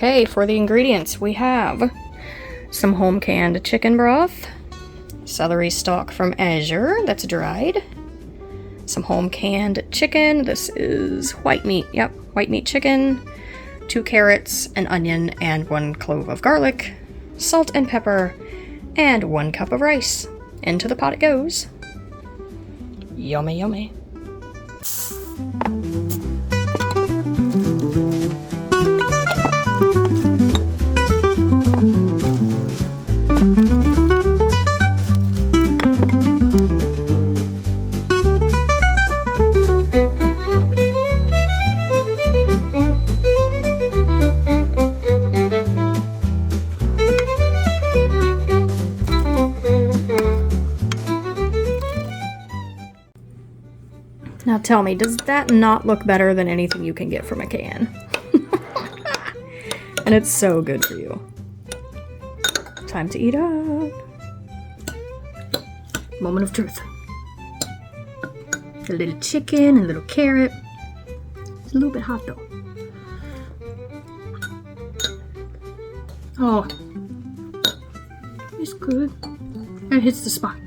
Okay, for the ingredients, we have some home canned chicken broth, celery stalk from Azure that's dried, some home canned chicken. This is white meat. Yep, white meat chicken. 2 carrots, an onion, and 1 clove of garlic, salt and pepper, and 1 cup of rice. Into the pot it goes. Yummy, yummy. Now tell me, does that not look better than anything you can get from a can? And it's so good for you. Time to eat up. Moment of truth. A little chicken, a little carrot. It's a little bit hot though. Oh, it's good. It hits the spot.